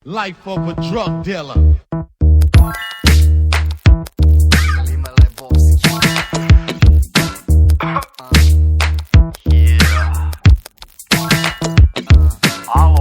Life of a drug dealer.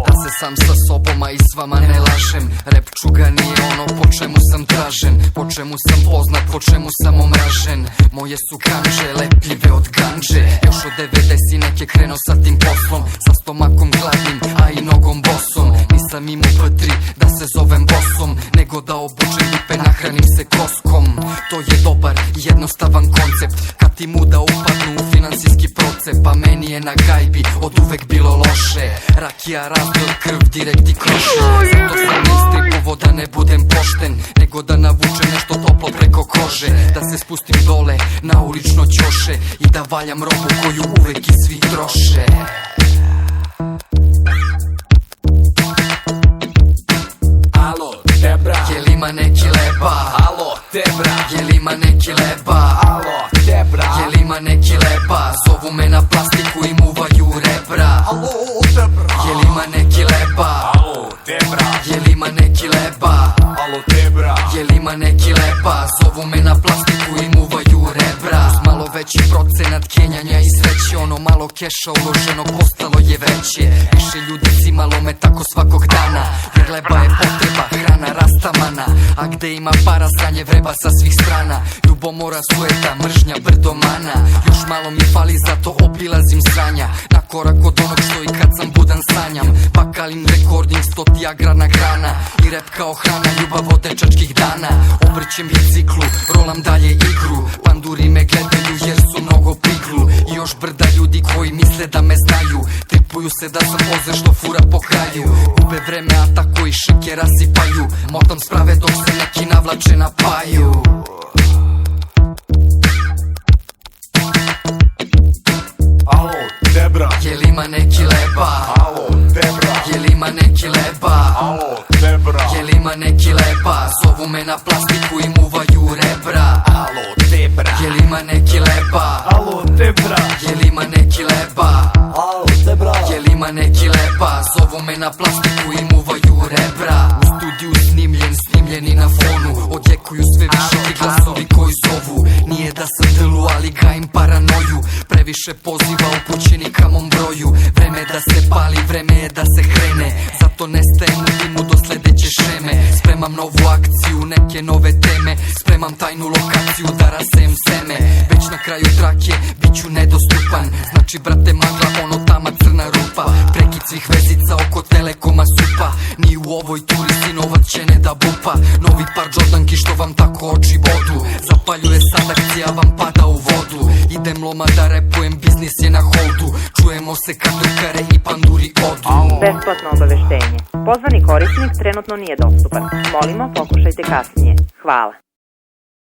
Da se sam sa sobom, a i s vama ne lažem. Rap čuga nije ono po čemu sam tražen, po čemu sam poznat, po čemu sam omražen. Moje su kanđe lepljive od ganđe. Još od 90 neke krenuo sa tim poslom, sa stomakom gladnim, a i nogom bosom. Nisam imao P3 da se zovem bosom, nego da obučem lipe, nahranim se koskom. To je dobar i jednostavan koncept, kad ti muda upadnu u finansijski procep. A meni je na gajbi od uvek bilo loše, rakija, razdor, krv, direkt i kroše. Zato sam istripovo da ne budem pošten, nego da navučem nešto toplo preko kože. Da se spustim dole na ulično ćoše i da valjam robu koju uvek i svi troše. Alo, Debra, Jel ima neki leba? alo, Debra, Jel ima neki leba? alo, Debra, Jel ima neki leba? Zovu me na plastiku i muvaju rebra. alo, Debra, Jel ima neki leba? alo, Debra, Jel ima neki leba? alo, Debra, Jel ima neki leba? Zovu me na plastiku i muvaju rebra. Uz malo veći procenat kenjanja i sreće, ono malo keša uloženog postalo je veće. Više ljudi cimalo me tako svakog dana, jer leba je potreba, hrana rastamana. A gde ima para, sranje vreba sa svih strana. Ljubomora, sueta, mržnja, brdo mana. Još malo mi fali, zato obilazim sranja. Na korak od onog što i kad sam budan sanjam. Pakalim recording, 100 agrarna grana. I rap kao hrana, ljubav od dečačkih dana. Obrćem biciklu, rolam dalje igru. Panduri me gledaju jer su mnogo piglu. I još brda ljudi koji misle da me znaju. Tripuju se da sam oze što fura po kraju. Gube vreme, a tako i šike rasipaju. Motam sprave dok se neki navlače na paju. alo, Debra, Jel ima neki leba? alo, Debra, Jel ima neki leba? alo, Debra, Jel ima neki leba? Zovu me na plastiku i muvaju rebra. alo, Debra, Jel ima neki leba? alo, Debra, Jel ima neki leba? alo, Debra, Jel ima neki leba? Zovu me na plastiku i muvaju rebra. U studiju snimljeni na fonu. Odjekuju sve više ti glasovi koji zovu. Nije da sam delu, ali gajim paranoju. Previše poziva upućeni ka mom broju. Vreme da se pali, vreme je da se krene. Zato ne stajem u dimu do sledeće šeme. Spremam novu akciju, neke nove teme. Spremam tajnu lokaciju da rasejem seme. Već na kraju trake, bit ću nedostupan. Znači brate magla, ono tama crna rupa. Prekid svih vezica oko telekoma supa. Ni u ovoj turi sinovac će ne da bupa. Novi par Jordanki što vam tako oči bodu. Zapaljuje sad akcija, vam pada u vodu. Idem loma da repujem, biznis je na holdu. Čujemo se kad drukare i panduri odu. Besplatno obaveštenje. Pozvani korisnik trenutno nije dostupan. Molimo, pokušajte kasnije. Hvala.